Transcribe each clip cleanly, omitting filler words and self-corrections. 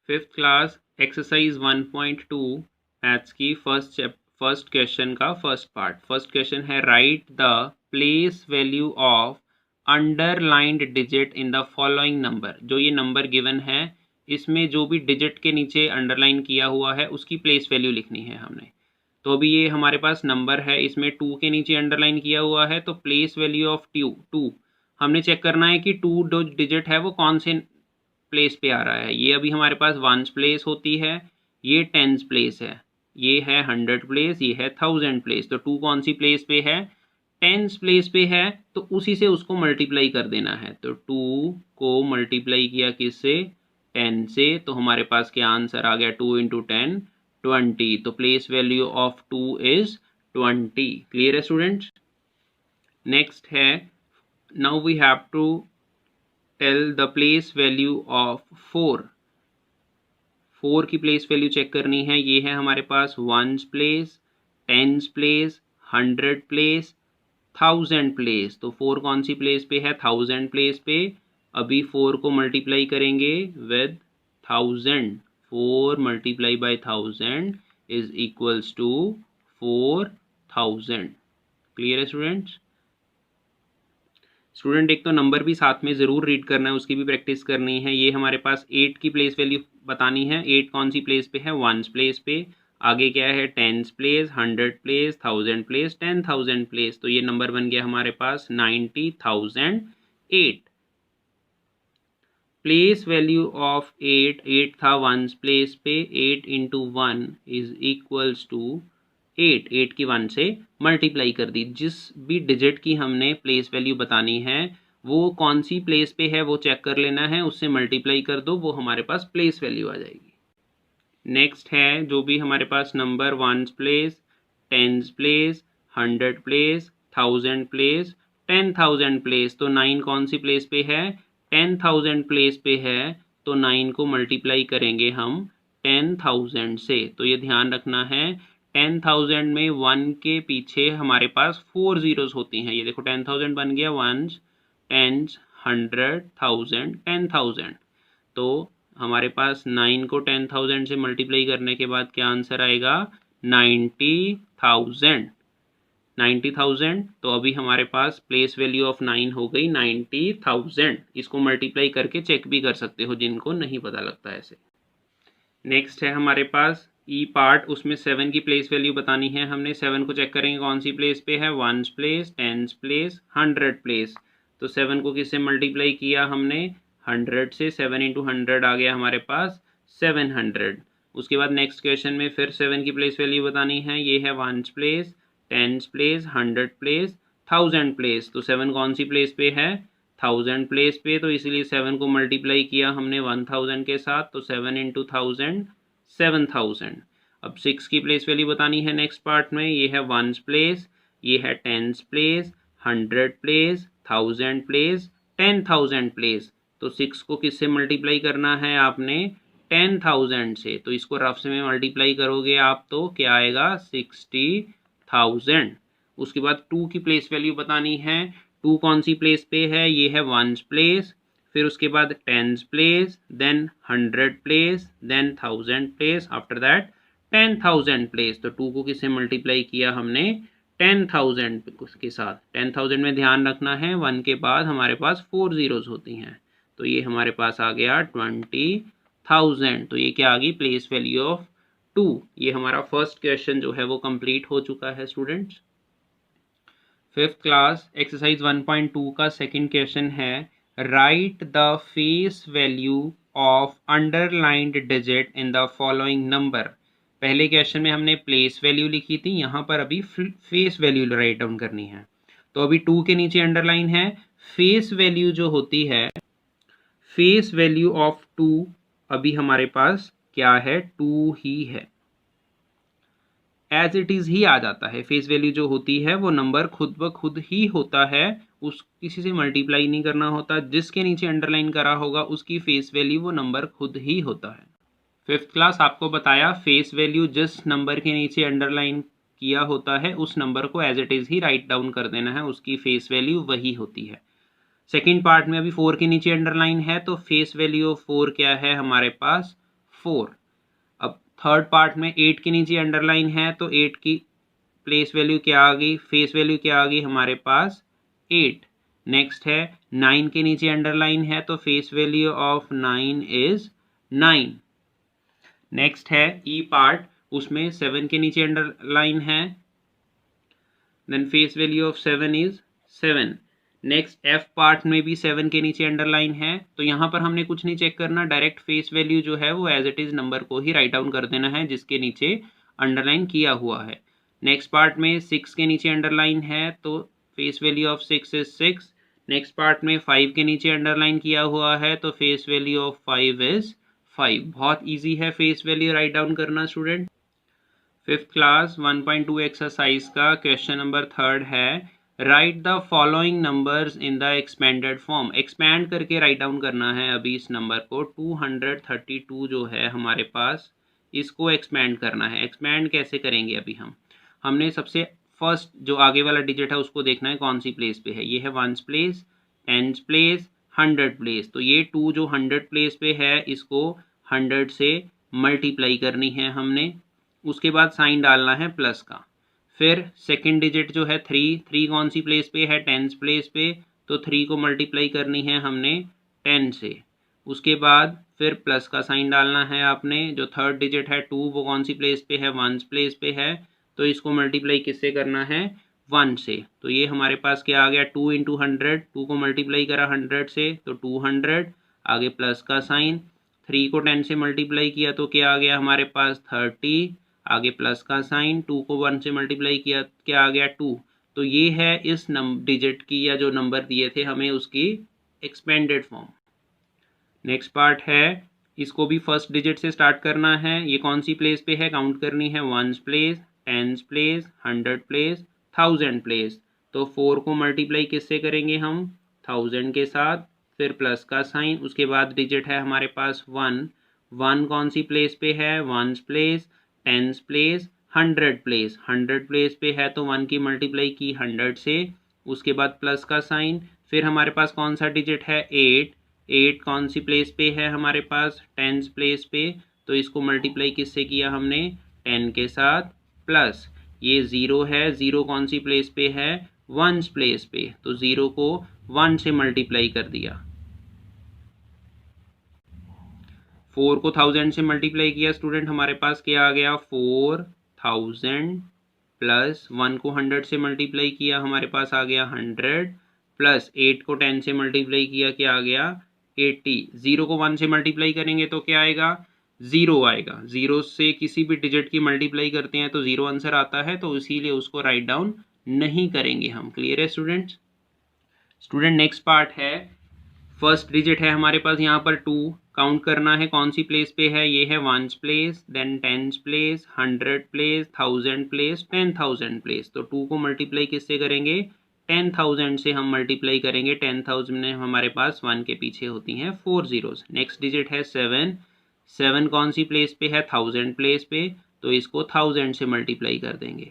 Fifth class exercise 1.2 maths की first question का first part. First question है right the place value of underlined digit in the following number. जो ये number given है इसमें जो भी डिजिट के नीचे अंडरलाइन किया हुआ है उसकी प्लेस वैल्यू लिखनी है हमने। तो अभी ये हमारे पास नंबर है, इसमें 2 के नीचे अंडरलाइन किया हुआ है, तो प्लेस वैल्यू ऑफ टू हमने चेक करना है कि 2 जो डिजिट है वो कौन से प्लेस पे आ रहा है। ये अभी हमारे पास वंस प्लेस होती है, ये टेंस प्लेस है, ये है 100 प्लेस, ये है 1000 प्लेस। तो 2 कौन सी प्लेस पे है? टेंस प्लेस पे है, तो उसी से उसको मल्टीप्लाई कर देना है। तो 2 को मल्टीप्लाई किया किससे? 10 से। तो हमारे पास क्या आंसर आ गया? 2 इंटू 10 20। तो place value of 2 is 20। Clear है स्टूडेंट्स? नेक्स्ट है now we have to tell the place value of 4 की प्लेस वैल्यू चेक करनी है। ये है हमारे पास ones place, tens place, 100 place, 1000 place. तो 4 कौन सी प्लेस पे है? 1000 प्लेस पे। अभी 4 को मल्टीप्लाई करेंगे with 1000। 4 multiply by 1000 is equals to 4000। Clear है स्टूडेंट्स? स्टूडेंट एक तो नंबर भी साथ में ज़रूर रीड करना है, उसकी भी प्रैक्टिस करनी है। ये हमारे पास 8 की प्लेस वैल्यू बतानी है। 8 कौन सी प्लेस पे है? वंस प्लेस पे। आगे क्या है? Tense place, 100 place, 1000 place, 10,000 place. तो ये नंबर बन गया हमारे पास 90,008। प्लेस वैल्यू ऑफ 8 था वंस प्लेस पे। 8 इंटू 1 इज इक्वल्स टू 8 की 1 से मल्टीप्लाई कर दी। जिस भी डिजिट की हमने प्लेस वैल्यू बतानी है वो कौन सी प्लेस पे है वो चेक कर लेना है, उससे मल्टीप्लाई कर दो, वो हमारे पास प्लेस वैल्यू आ जाएगी। नेक्स्ट है जो भी हमारे पास number ones place, tens place, 100 place, 1000 place, 10,000 place. तो 9 कौन सी प्लेस पे है? 10,000 प्लेस पे है। तो 9 को मल्टीप्लाई करेंगे हम 10,000 से। तो ये ध्यान रखना है 10,000 में 1 के पीछे हमारे पास 4 जीरोस होती हैं। ये देखो 10,000 बन गया, वंस, टेंस, 100, 1000, 10,000। तो हमारे पास 9 को 10,000 से मल्टीप्लाई करने के बाद क्या आंसर आएगा? 90,000। 90,000। तो अभी हमारे पास प्लेस वैल्यू ऑफ 9 हो गई 90,000। इसको मल्टीप्लाई करके चेक भी कर सकते हो जिनको नहीं पता लगता ऐसे। नेक्स्ट है हमारे पास ई पार्ट, उसमें 7 की प्लेस वैल्यू बतानी है हमने। 7 को चेक करेंगे कौन सी प्लेस पे है? Once place, tens place, 100 place. तो 7 को किससे मल्टीप्लाई किया हमने? 100 से। 7 इंटू 100 आ गया हमारे पास 700। उसके बाद नेक्स्ट क्वेश्चन में फिर 7 की प्लेस वैल्यू बतानी है। ये है once place, tens place, 100 place, 1000 place. तो 7 कौन सी प्लेस पे है? 1000 प्लेस पे। तो इसीलिए 7 को मल्टीप्लाई किया हमने 1000 के साथ। तो 7 इंटू 1000 7000। अब 6 की प्लेस वैल्यू बतानी है नेक्स्ट पार्ट में। ये है वंस प्लेस, ये है tense place, 100 place, 1000 place, 10,000 place. तो 6 को किससे मल्टीप्लाई करना है आपने? 10,000 से। तो इसको रफ से में मल्टीप्लाई करोगे आप तो क्या आएगा? 60,000। उसके बाद 2 की प्लेस वैल्यू बतानी है। 2 कौन सी प्लेस पे है? ये है वंस प्लेस, फिर उसके बाद tens place, then 100 place, then 1000 place, after that 10,000 place. तो 2 को किससे मल्टीप्लाई किया हमने? 10,000 के साथ। 10,000 में ध्यान रखना है 1 के बाद हमारे पास 4 जीरोस होती हैं। तो ये हमारे पास आ गया 20,000। तो ये क्या आ गई? Place value of 2। ये हमारा फर्स्ट क्वेश्चन जो है वो कंप्लीट हो चुका है स्टूडेंट्स। फिफ्थ क्लास एक्सरसाइज 1.2 का सेकंड क्वेश्चन है right the face value of underlined digit in the following number. पहले क्वेश्चन में हमने प्लेस वैल्यू लिखी थी, यहाँ पर अभी फेस वैल्यू राइट डाउन करनी है। तो अभी 2 के नीचे अंडरलाइन है। फेस वैल्यू जो होती है, फेस वैल्यू ऑफ 2 अभी हमारे पास क्या है? 2 ही है। एज इट इज़ ही आ जाता है। फेस वैल्यू जो होती है वो नंबर खुद ब खुद ही होता है, उस किसी से मल्टीप्लाई नहीं करना होता। जिसके नीचे अंडरलाइन करा होगा उसकी फेस वैल्यू वो नंबर खुद ही होता है। फिफ्थ क्लास आपको बताया फेस वैल्यू जिस नंबर के नीचे अंडरलाइन किया होता है उस नंबर को एज इट इज़ ही राइट डाउन कर देना है, उसकी फेस वैल्यू वही होती है। सेकेंड पार्ट में अभी 4 के नीचे अंडरलाइन है तो फेस वैल्यू ऑफ 4 क्या है हमारे पास? 4। अब थर्ड पार्ट में 8 के नीचे अंडरलाइन है तो 8 की प्लेस वैल्यू क्या आ गई, फेस वैल्यू क्या आ गई हमारे पास 8। नेक्स्ट है 9 के नीचे अंडरलाइन है तो face value of 9 is 9। Next है ई पार्ट, उसमें 7 के नीचे अंडरलाइन है, then face value of 7 is 7। Next F part में भी 7 के नीचे अंडरलाइन है, तो यहाँ पर हमने कुछ नहीं चेक करना, डायरेक्ट फेस वैल्यू जो है वो एज इट इज नंबर को ही राइट डाउन कर देना है जिसके नीचे अंडरलाइन किया हुआ है। नेक्स्ट पार्ट में 6 के नीचे अंडरलाइन है तो face value of 6 is 6। Next part में 5 के नीचे अंडरलाइन किया हुआ है तो फेस वैल्यू ऑफ 5 इज 5। बहुत ईजी है फेस वैल्यू राइट डाउन करना स्टूडेंट। फिफ्थ क्लास 1.2 एक्सरसाइज का क्वेश्चन नंबर 3 है, right the following numbers in the expanded form. Expand करके राइट डाउन करना है अभी इस नंबर को। 232 जो है हमारे पास, इसको एक्सपैंड करना है। एक्सपैंड कैसे करेंगे अभी हमने सबसे फर्स्ट जो आगे वाला डिजिट है उसको देखना है कौन सी प्लेस पे है। ये है 1s place, 10s place, 100 place. तो ये 2 जो 100 प्लेस पे है इसको 100 से मल्टीप्लाई करनी है हमने। उसके बाद साइन डालना है प्लस का। फिर सेकंड डिजिट जो है 3 कौन सी प्लेस पे है, 10s प्लेस पे, तो 3 को मल्टीप्लाई करनी है हमने 10 से। उसके बाद फिर प्लस का साइन डालना है आपने। जो थर्ड डिजिट है 2 वो कौन सी प्लेस पे है, 1s प्लेस पे है, तो इसको मल्टीप्लाई किससे करना है, 1 से। तो ये हमारे पास क्या आ गया, 2 इंटू 100, 2 को मल्टीप्लाई करा 100 से तो 200, आगे प्लस का साइन, 3 को 10 से मल्टीप्लाई किया तो क्या आ गया हमारे पास 30, आगे प्लस का साइन, 2 को 1 से मल्टीप्लाई किया क्या आ गया 2। तो ये है इस डिजिट की या जो नंबर दिए थे हमें उसकी एक्सपेंडेड फॉर्म। नेक्स्ट पार्ट है, इसको भी फर्स्ट डिजिट से स्टार्ट करना है। ये कौन सी प्लेस पे है, काउंट करनी है 1s place, 10s place, 100 place, 1000 place. तो 4 को मल्टीप्लाई किससे करेंगे हम, 1000 के साथ, फिर प्लस का साइन। उसके बाद डिजिट है हमारे पास 1 कौन सी प्लेस पे है, 1s place, 10s place, 100 place. 100 place पे है तो 1 की मल्टीप्लाई की 100 से, उसके बाद प्लस का साइन। फिर हमारे पास कौन सा डिजिट है 8 कौन सी प्लेस पे है हमारे पास, 10s प्लेस पे, तो इसको मल्टीप्लाई किससे किया हमने, 10 के साथ, प्लस ये 0 है, 0 कौन सी प्लेस पे है, 1s प्लेस पे, तो 0 को 1 से मल्टीप्लाई कर दिया। 4 को 1000 से मल्टीप्लाई किया स्टूडेंट, हमारे पास क्या आ गया 4000, प्लस 1 को 100 से मल्टीप्लाई किया हमारे पास आ गया 100, प्लस 8 को 10 से मल्टीप्लाई किया क्या आ गया 80। 0 को 1 से मल्टीप्लाई करेंगे तो क्या आएगा, 0 आएगा। 0 से किसी भी डिजिट की मल्टीप्लाई करते हैं तो 0 आंसर आता है, तो इसीलिए उसको राइट डाउन नहीं करेंगे हम। क्लियर है स्टूडेंट्स। नेक्स्ट पार्ट है, फर्स्ट डिजिट है हमारे पास यहाँ पर 2, काउंट करना है कौन सी प्लेस पे है। ये है 1s place, then 10s place, 100 place, 1000 place, 10000 place. तो 2 को मल्टीप्लाई किससे करेंगे, 10000 से हम मल्टीप्लाई करेंगे। 10000 में हमारे पास 1 के पीछे होती हैं 4 जीरोस। नेक्स्ट डिजिट है 7 कौन सी प्लेस पे है, 1000 प्लेस पे, तो इसको 1000 से मल्टीप्लाई कर देंगे।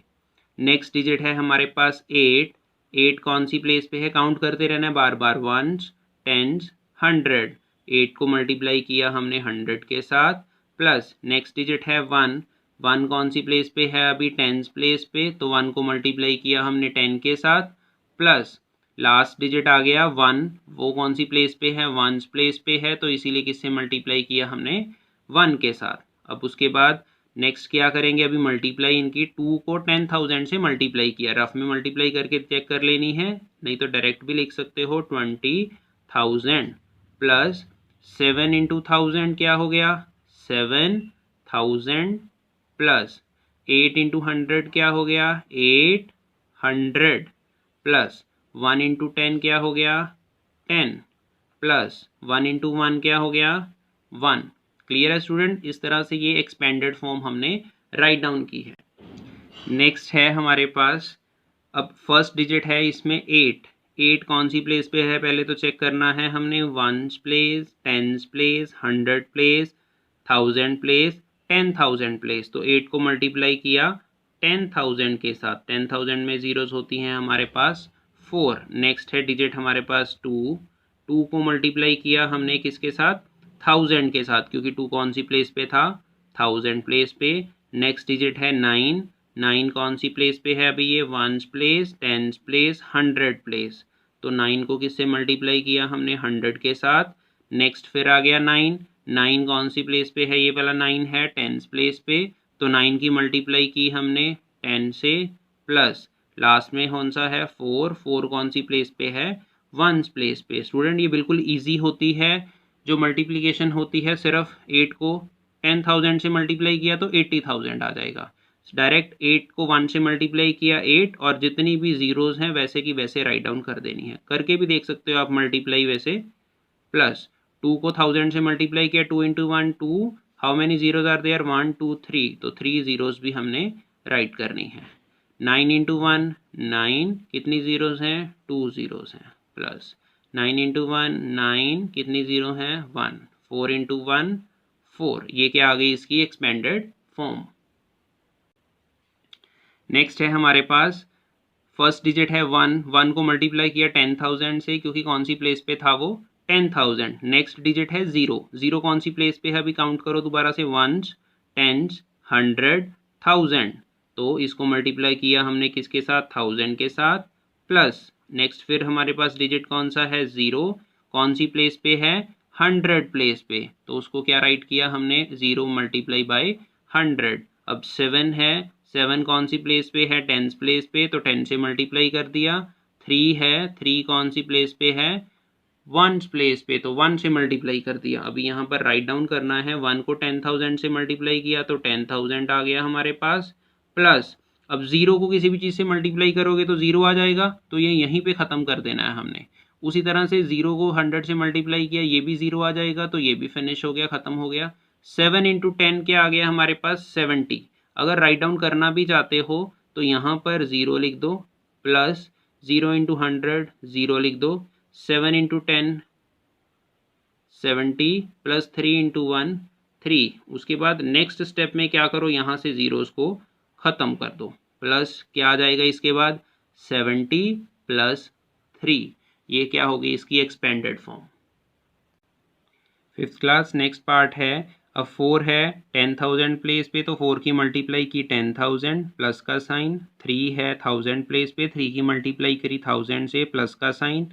नेक्स्ट डिजिट है हमारे पास 8 कौन सी प्लेस पे है, काउंट करते रहना है बार बार, 1s, 10s, 100। 8 को मल्टीप्लाई किया हमने 100 के साथ, प्लस नेक्स्ट डिजिट है 1 कौन सी प्लेस पे है अभी, 10s प्लेस पे, तो 1 को मल्टीप्लाई किया हमने 10 के साथ, प्लस लास्ट डिजिट आ गया 1, वो कौन सी प्लेस पे है, 1s प्लेस पे है, तो इसीलिए किससे मल्टीप्लाई किया हमने 1 के साथ। अब उसके बाद नेक्स्ट क्या करेंगे, अभी मल्टीप्लाई इनकी 2 को 10000 से मल्टीप्लाई किया, रफ में मल्टीप्लाई करके चेक कर लेनी है, नहीं तो डायरेक्ट भी लिख सकते हो। 20,000 प्लस 7 इंटू 1000 क्या हो गया 7000, प्लस 8 इंटू 100 क्या हो गया 800, प्लस 1 इंटू 10 क्या हो गया 10, प्लस 1 इंटू 1 क्या हो गया 1। क्लियर है स्टूडेंट। इस तरह से ये एक्सपेंडेड फॉर्म हमने राइट डाउन की है। नेक्स्ट है हमारे पास, अब फर्स्ट डिजिट है इसमें 8 कौन सी प्लेस पे है पहले तो चेक करना है हमने, 1s place, 10s place, 100 place, 1000 place, 10000 place. तो 8 को मल्टीप्लाई किया 10000 के साथ, 10000 में जीरोस होती हैं हमारे पास 4। नेक्स्ट है डिजिट हमारे पास 2 को मल्टीप्लाई किया हमने किसके साथ, 1000 के साथ, क्योंकि 2 कौन सी प्लेस पे था, 1000 प्लेस पे। नेक्स्ट डिजिट है 9, 9 कौन सी प्लेस पे है अभी, ये 1s place, 10s place, 100 place. तो 9 को किससे मल्टीप्लाई किया हमने, 100 के साथ। नेक्स्ट फिर आ गया 9, 9 कौन सी प्लेस पे है, ये वाला 9 है 10s प्लेस पे, तो 9 की मल्टीप्लाई की हमने 10 से, प्लस लास्ट में कौन सा है 4, 4 कौन सी प्लेस पे है, 1s प्लेस पे। स्टूडेंट ये बिल्कुल ईजी होती है, जो मल्टीप्लिकेशन होती है, सिर्फ 8 को 10,000 से मल्टीप्लाई किया तो 80,000 आ जाएगा। डायरेक्ट 8 को 1 से मल्टीप्लाई किया 8, और जितनी भी जीरोज़ हैं वैसे की वैसे राइट डाउन कर देनी है। करके भी देख सकते हो आप मल्टीप्लाई वैसे। प्लस 2 को 1000 से मल्टीप्लाई किया, 2 into 1 2, how many zeros are there, 1 2 3, तो 3 जीरोज भी हमने राइट करनी है। 9 इंटू 1 9, कितनी जीरोज हैं, 2 जीरोज हैं। प्लस 9 इंटू 1 9, कितनी जीरो हैं, 1। 4 इंटू 1 4, ये क्या आ गई इसकी एक्सपेंडेड फॉर्म। नेक्स्ट है हमारे पास फर्स्ट डिजिट है 1, 1 को मल्टीप्लाई किया 10,000 से, क्योंकि कौन सी प्लेस पे था वो, 10,000। नेक्स्ट डिजिट है 0, 0 कौन सी प्लेस पे है, अभी काउंट करो दोबारा से, 1s 10s 100 1000, तो इसको मल्टीप्लाई किया हमने किसके साथ, 1000 के साथ। प्लस नेक्स्ट फिर हमारे पास डिजिट कौन सा है, 0, कौन सी प्लेस पे है, 100 प्लेस पे, तो उसको क्या राइट किया हमने, 0 मल्टीप्लाई बाय 100। अब 7 है, 7 कौन सी प्लेस पे है, 10s प्लेस पे, तो 10 से मल्टीप्लाई कर दिया। 3 है, 3 कौन सी प्लेस पे है, 1s प्लेस पे, तो 1 से मल्टीप्लाई कर दिया। अभी यहाँ पर राइट डाउन करना है, 1 को 10,000 से मल्टीप्लाई किया तो 10,000 आ गया हमारे पास। प्लस अब 0 को किसी भी चीज़ से मल्टीप्लाई करोगे तो 0 आ जाएगा, तो ये यहीं पे ख़त्म कर देना है हमने। उसी तरह से 0 को 100 से मल्टीप्लाई किया, ये भी 0 आ जाएगा, तो ये भी फिनिश हो गया, ख़त्म हो गया। 7 इंटू 10 क्या आ गया हमारे पास, 70। अगर राइट डाउन करना भी चाहते हो तो यहाँ पर 0 लिख दो, प्लस 0 इंटू 100 0 लिख दो, 7 इंटू 10 70, प्लस 3 इंटू 1 3। उसके बाद नेक्स्ट स्टेप में क्या करो, यहाँ से जीरोस को ख़त्म कर दो। प्लस क्या आ जाएगा इसके बाद, 70 प्लस 3, ये क्या होगी इसकी expanded form. Fifth class next part है। अब 4 है 10,000 प्लेस पे, तो 4 की मल्टीप्लाई की 10,000 प्लस का साइन। 3 है 1000 प्लेस पे, 3 की मल्टीप्लाई करी 1000 से प्लस का साइन।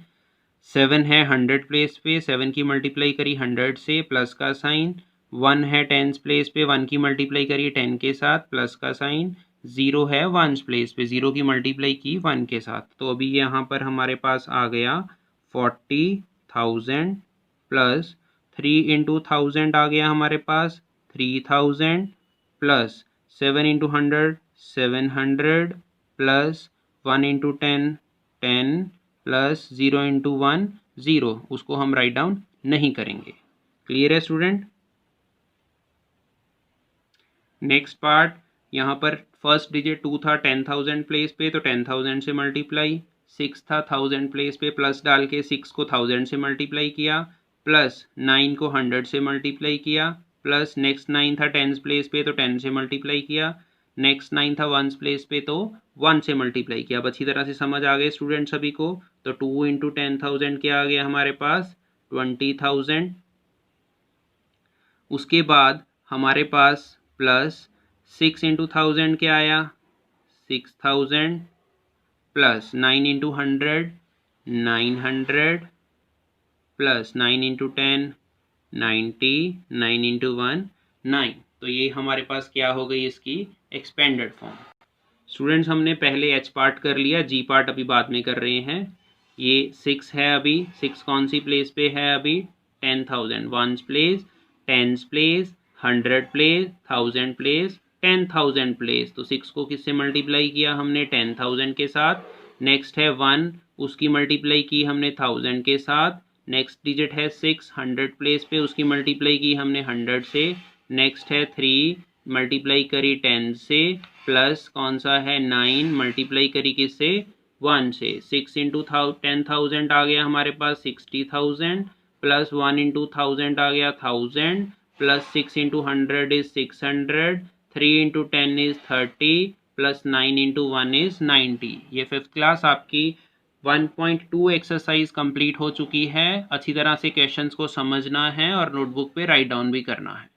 7 है 100 प्लेस पे, 7 की मल्टीप्लाई करी 100 से प्लस का साइन। 1 है 10s प्लेस पे, 1 की मल्टीप्लाई करी 10 के साथ प्लस का साइन। 0 है 1s प्लेस पे, 0 की मल्टीप्लाई की 1 के साथ। तो अभी यहाँ पर हमारे पास आ गया 40,000 प्लस 3 इंटू 1000 आ गया हमारे पास 3000, plus 7 into 100 700, plus 1 into 10 10, plus 0 into 1 0, उसको हम राइट डाउन नहीं करेंगे। क्लियर है स्टूडेंट। नेक्स्ट पार्ट, यहाँ पर फर्स्ट डिजिट 2 था 10,000 प्लेस पे, तो 10,000 से मल्टीप्लाई। 6 था 1000 प्लेस पे, प्लस डाल के 6 को 1000 से मल्टीप्लाई किया, प्लस 9 को 100 से मल्टीप्लाई किया, प्लस नेक्स्ट 9 था 10s प्लेस पे, तो 10 से मल्टीप्लाई किया। नेक्स्ट 9 था 1s प्लेस पे, तो 1 से मल्टीप्लाई किया। अब अच्छी तरह से समझ आ गए स्टूडेंट सभी को। तो 2 इंटू 10,000 क्या आ गया हमारे पास, 20,000। उसके बाद हमारे पास प्लस 6 इंटू 1000 क्या आया, 6,000, plus 9 into 100 900, plus 9 into 10 90, 9 into 1 9। तो ये हमारे पास क्या हो गई इसकी एक्सपेंडेड फॉर्म। स्टूडेंट्स हमने पहले एच पार्ट कर लिया, जी पार्ट अभी बाद में कर रहे हैं। ये 6 है, अभी 6 कौन सी प्लेस पे है, अभी 10,000 1s place, 10s place, 100 place, 1000 place, 10,000 place. तो 6 को किससे मल्टीप्लाई किया हमने, 10,000 के साथ। नेक्स्ट है 1, उसकी मल्टीप्लाई की हमने 1000 के साथ। नेक्स्ट डिजिट है 6 100 प्लेस पे, उसकी मल्टीप्लाई की हमने 100 से। नेक्स्ट है 3, मल्टीप्लाई करी 10 से, प्लस कौन सा है 9, मल्टीप्लाई करी किससे, 1 से। 6 इंटू 10,000 आ गया हमारे पास 60,000, प्लस 1 इंटू 1000 आ गया 1000, plus 6 into 100 is 600, 3 into 10 is 30, plus 9 into 1 is 90। ये फिफ्थ क्लास आपकी 1.2 एक्सरसाइज कंप्लीट हो चुकी है। अच्छी तरह से क्वेश्चंस को समझना है और नोटबुक पे राइट डाउन भी करना है।